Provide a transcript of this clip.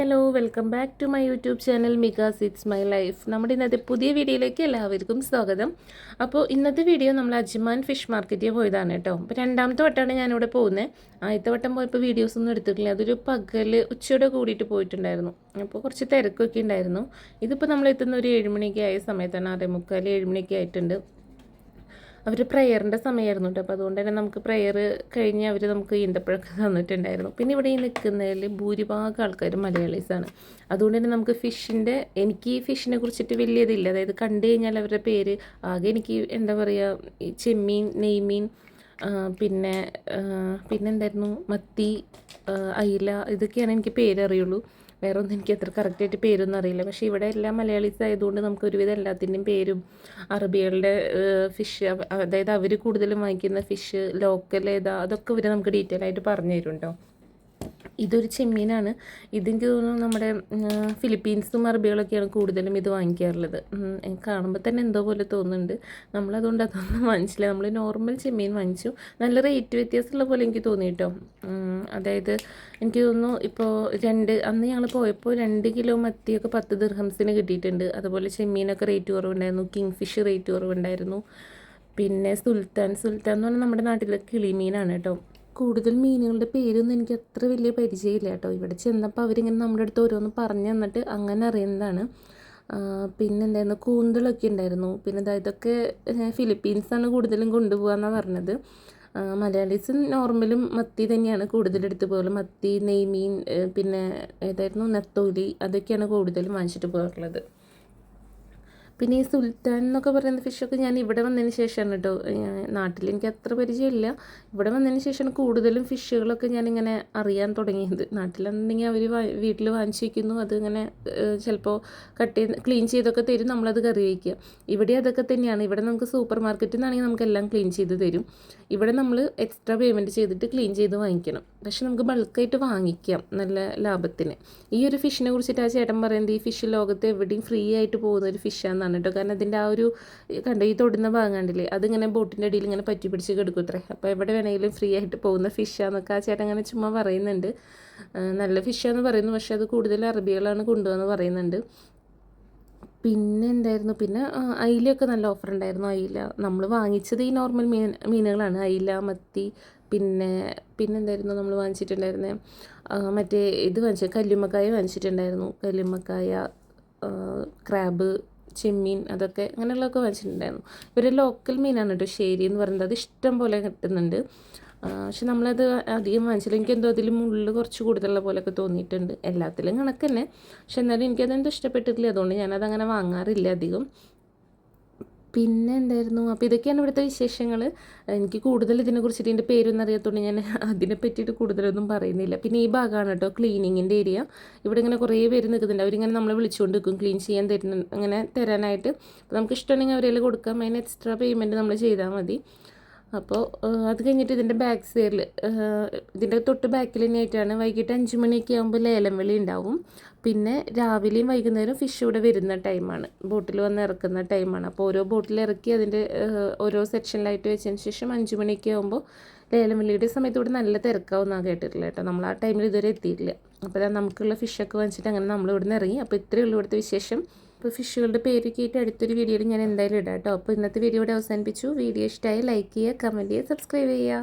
Hello welcome back to my YouTube channel Mikas it's my life. നമ്മുടെ ഇന്നത്തെ പുതിയ വീഡിയോയിലേക്ക് എല്ലാവർക്കും സ്വാഗതം. അപ്പോൾ ഇന്നത്തെ വീഡിയോ നമ്മൾ അജ്മാൻ ഫിഷ് മാർക്കറ്റിൽ പോയതാണ് കേട്ടോ. അപ്പോൾ രണ്ടാമത്തെ വട്ടമാണ് ഞാനിവിടെ പോകുന്നത്. ആദ്യത്തെ വട്ടം പോയപ്പോൾ വീഡിയോസ് ഒന്നും എടുത്തിട്ടില്ല. അതൊരു പകൽ ഉച്ചയോടെ കൂടിയിട്ട് പോയിട്ടുണ്ടായിരുന്നു. അപ്പോൾ കുറച്ച് തിരക്കൊക്കെ ഉണ്ടായിരുന്നു. ഇതിപ്പോൾ നമ്മൾ എത്തുന്ന ഒരു 7 മണിയൊക്കെ ആയ സമയത്താണ്, 6:45 7 മണിയൊക്കെ ആയിട്ടുണ്ട്. അവർ പ്രയറിൻ്റെ സമയമായിരുന്നു കേട്ടോ. അപ്പോൾ അതുകൊണ്ട് തന്നെ നമുക്ക് പ്രയർ കഴിഞ്ഞ് അവർ നമുക്ക് ഈന്തപ്പഴമൊക്കെ തന്നിട്ടുണ്ടായിരുന്നു. പിന്നെ ഇവിടെ ഈ നിൽക്കുന്നതിൽ ഭൂരിഭാഗം ആൾക്കാർ മലയാളീസാണ്. അതുകൊണ്ട് തന്നെ നമുക്ക് എനിക്ക് ഈ ഫിഷിനെ കുറിച്ചിട്ട് വലിയതില്ല. അതായത് കണ്ടു കഴിഞ്ഞാൽ അവരുടെ പേര് ആകെ എനിക്ക് എന്താ പറയുക, ഈ ചെമ്മീൻ, നെയ്മീൻ, പിന്നെ പിന്നെന്തായിരുന്നു, മത്തി, അയില, ഇതൊക്കെയാണ് എനിക്ക് പേരറിയുള്ളൂ. വേറെ ഒന്നും എനിക്ക് അത്ര കറക്റ്റായിട്ട് പേരൊന്നും അറിയില്ല. പക്ഷേ ഇവിടെ എല്ലാം മലയാളീസ് ആയതുകൊണ്ട് നമുക്ക് ഒരുവിധം എല്ലാത്തിൻ്റെയും പേരും അറബികളുടെ ഫിഷ്, അതായത് അവർ കൂടുതലും വാങ്ങിക്കുന്ന ഫിഷ് ലോക്കൽ ഏതാ അതൊക്കെ ഇവർ നമുക്ക് ഡീറ്റെയിൽ ആയിട്ട് പറഞ്ഞു തരും കേട്ടോ. ഇതൊരു ചെമ്മീനാണ്. ഇതെനിക്ക് തോന്നുന്നു നമ്മുടെ ഫിലിപ്പീൻസും അറബികളൊക്കെയാണ് കൂടുതലും ഇത് വാങ്ങിക്കാറുള്ളത്. കാണുമ്പോൾ തന്നെ എന്തോ പോലെ തോന്നുന്നുണ്ട്. നമ്മളതുകൊണ്ട് അതൊന്നും വാങ്ങിച്ചില്ല. നമ്മൾ നോർമൽ ചെമ്മീൻ വാങ്ങിച്ചു. നല്ല റേറ്റ് വ്യത്യാസമുള്ള പോലെ എനിക്ക് തോന്നി കേട്ടോ. അതായത് എനിക്ക് തോന്നുന്നു ഇപ്പോൾ അന്ന് ഞങ്ങൾ പോയപ്പോൾ 2 കിലോ മത്തിയൊക്കെ 10 ദിർഹംസിന് കിട്ടിയിട്ടുണ്ട്. അതുപോലെ ചെമ്മീനൊക്കെ റേറ്റ് കുറവുണ്ടായിരുന്നു. കിങ് ഫിഷ് റേറ്റ് കുറവുണ്ടായിരുന്നു. പിന്നെ സുൽത്താൻ എന്ന് പറഞ്ഞാൽ നമ്മുടെ നാട്ടിലെ കിളിമീനാണ് കേട്ടോ. കൂടുതൽ മീനുകളുടെ പേരൊന്നും എനിക്ക് അത്ര വലിയ പരിചയമില്ല കേട്ടോ. ഇവിടെ ചെന്നപ്പോൾ അവരിങ്ങനെ നമ്മുടെ അടുത്ത് ഓരോന്ന് പറഞ്ഞു തന്നിട്ട് അങ്ങനെ അറിയുന്നതാണ്. പിന്നെന്തായിരുന്നു, കൂന്തളൊക്കെ ഉണ്ടായിരുന്നു. പിന്നെ ഇതൊക്കെ ഫിലിപ്പീൻസാണ് കൂടുതലും കൊണ്ടുപോകാമെന്നാണ് പറഞ്ഞത്. മലയാളീസ് നോർമലും മത്തി തന്നെയാണ് കൂടുതലെടുത്ത് പോകല്. മത്തി, നെയ്മീൻ, പിന്നെ ഏതായിരുന്നു, നെത്തോലി, അതൊക്കെയാണ് കൂടുതലും വാങ്ങിച്ചിട്ട് പോകാറുള്ളത്. പിന്നെ ഈ സുൽത്താൻ എന്നൊക്കെ പറയുന്ന ഫിഷൊക്കെ ഞാൻ ഇവിടെ വന്നതിന് ശേഷമാണ് കേട്ടോ. നാട്ടിൽ എനിക്ക് അത്ര പരിചയമില്ല. ഇവിടെ വന്നതിന് ശേഷമാണ് കൂടുതലും ഫിഷുകളൊക്കെ ഞാനിങ്ങനെ അറിയാൻ തുടങ്ങിയത്. നാട്ടിലെന്നുണ്ടെങ്കിൽ അവർ വീട്ടിൽ വാങ്ങിച്ച് വയ്ക്കുന്നു. അതിങ്ങനെ ചിലപ്പോൾ ക്ലീൻ ചെയ്തൊക്കെ തരും, നമ്മളത് കറി വയ്ക്കുക. ഇവിടെ അതൊക്കെ തന്നെയാണ്. ഇവിടെ നമുക്ക് സൂപ്പർ മാർക്കറ്റിൽ നിന്നാണെങ്കിൽ നമുക്കെല്ലാം ക്ലീൻ ചെയ്ത് തരും. ഇവിടെ നമ്മൾ എക്സ്ട്രാ പേയ്മെൻറ്റ് ചെയ്തിട്ട് ക്ലീൻ ചെയ്ത് വാങ്ങിക്കണം. പക്ഷെ നമുക്ക് ബൾക്കായിട്ട് വാങ്ങിക്കാം നല്ല ലാഭത്തിന്. ഈ ഒരു ഫിഷിനെ കുറിച്ചിട്ട് ആ ചേട്ടൻ പറയുന്നത് ഈ ഫിഷ് ലോകത്ത് എവിടെയും ഫ്രീ ആയിട്ട് പോകുന്ന ഒരു ഫിഷാണെന്നാണ് കേട്ടോ. കാരണം അതിൻ്റെ ആ ഒരു ഈ തൊടുന്ന ഭാഗം കണ്ടില്ലേ, അതിങ്ങനെ ബോട്ടിൻ്റെ അടിയിൽ ഇങ്ങനെ പറ്റി പിടിച്ച് കിടക്കുത്രേ. അപ്പോൾ എവിടെ വേണമെങ്കിലും ഫ്രീ ആയിട്ട് പോകുന്ന ഫിഷാന്നൊക്കെ ആ ചേട്ടൻ അങ്ങനെ ചുമ്മാ പറയുന്നുണ്ട്. നല്ല ഫിഷാന്ന് പറയുന്നു, പക്ഷേ അത് കൂടുതൽ അറബികളാണ് കൊണ്ടുവന്ന് പറയുന്നുണ്ട്. പിന്നെ എന്തായിരുന്നു, പിന്നെ അയിലയൊക്കെ നല്ല ഓഫർ ഉണ്ടായിരുന്നു. അയില നമ്മൾ വാങ്ങിച്ചത് ഈ നോർമൽ മീനുകളാണ്. അയില, മത്തി, പിന്നെന്തായിരുന്നു നമ്മൾ വാങ്ങിച്ചിട്ടുണ്ടായിരുന്നത്, മറ്റേ ഇത് കല്ലുമ്മക്കായ വാങ്ങിച്ചിട്ടുണ്ടായിരുന്നു. കല്ലുമ്മക്കായ, ക്രാബ്, ചെമ്മീൻ, അതൊക്കെ അങ്ങനെയുള്ളതൊക്കെ വാങ്ങിച്ചിട്ടുണ്ടായിരുന്നു. ഇവർ ലോക്കൽ മീനാണ് കേട്ടോ, ശേരി എന്ന് പറയുന്നത്. അത് ഇഷ്ടം പോലെ കിട്ടുന്നുണ്ട്. പക്ഷെ നമ്മളത് അധികം വാങ്ങിച്ചില്ല. എനിക്കെന്തോ അതിൽ മുള്ള് കുറച്ച് കൂടുതലുള്ള പോലെയൊക്കെ തോന്നിയിട്ടുണ്ട്. എല്ലാത്തിലും കണക്ക് തന്നെ, പക്ഷെ എന്നാലും എനിക്കതെന്തോ ഇഷ്ടപ്പെട്ടിട്ടില്ല. അതുകൊണ്ട് ഞാനതങ്ങനെ വാങ്ങാറില്ല അധികം. പിന്നെ എന്തായിരുന്നു, അപ്പോൾ ഇതൊക്കെയാണ് ഇവിടുത്തെ വിശേഷങ്ങൾ. എനിക്ക് കൂടുതൽ ഇതിനെക്കുറിച്ചിട്ട് ഇതിൻ്റെ പേരൊന്നും അറിയാത്തതുകൊണ്ട് ഞാൻ അതിനെ പറ്റിയിട്ട് കൂടുതലൊന്നും പറയുന്നില്ല. പിന്നെ ഈ ഭാഗമാണ് കേട്ടോ ക്ലീനിങ്ങിൻ്റെ ഏരിയ. ഇവിടെ ഇങ്ങനെ കുറേ പേര് നിൽക്കുന്നുണ്ട്. അവരിങ്ങനെ നമ്മളെ വിളിച്ചുകൊണ്ട് നിൽക്കും ക്ലീൻ ചെയ്യാൻ അങ്ങനെ തരാനായിട്ട്. അപ്പോൾ നമുക്ക് ഇഷ്ടമുണ്ടെങ്കിൽ അവരെല്ലാം കൊടുക്കാം. അതിന് എക്സ്ട്രാ പേയ്മെൻറ്റ് നമ്മൾ ചെയ്താൽ മതി. അപ്പോൾ അത് കഴിഞ്ഞിട്ട് ഇതിൻ്റെ ബാക്ക് സൈഡിൽ, ഇതിൻ്റെ തൊട്ട് ബാക്കിൽ തന്നെയായിട്ടാണ് വൈകിട്ട് 5 മണിയൊക്കെ ആകുമ്പോൾ ലേലം വിളി ഉണ്ടാവും. പിന്നെ രാവിലെയും വൈകുന്നേരം ഫിഷ് ഇവിടെ വരുന്ന ടൈമാണ്, ബോട്ടിൽ വന്ന് ഇറക്കുന്ന ടൈമാണ്. അപ്പോൾ ഓരോ ബോട്ടിൽ ഇറക്കി അതിൻ്റെ ഓരോ സെക്ഷനിലായിട്ട് വെച്ചതിന് ശേഷം 5 മണിയൊക്കെ ആകുമ്പോൾ ലേലം വിളിയുടെ സമയത്ത് ഇവിടെ നല്ല തിരക്കാവുന്നതാണ് കേട്ടിട്ടില്ല കേട്ടോ. നമ്മൾ ആ ടൈമിൽ ഇതുവരെ എത്തിയിട്ടില്ല. അപ്പോൾ നമുക്കുള്ള ഫിഷൊക്കെ വാങ്ങിച്ചിട്ട് അങ്ങനെ നമ്മൾ ഇവിടെ നിന്ന് ഇറങ്ങി. അപ്പോൾ ഇത്രയേ ഉള്ളൂ ഇവിടുത്തെ വിശേഷം. അപ്പോൾ ഫിഷുകളുടെ പേരൊക്കെ ആയിട്ട് അടുത്തൊരു വീഡിയോയിൽ ഞാൻ എന്തായാലും ഇടാം കേട്ടോ. അപ്പോൾ ഇന്നത്തെ വീഡിയോ ഇവിടെ അവസാനിപ്പിച്ചു. വീഡിയോ ഇഷ്ടമായി ലൈക്ക് ചെയ്യുക, കമൻറ്റ് ചെയ്യുക, സബ്സ്ക്രൈബ് ചെയ്യുക.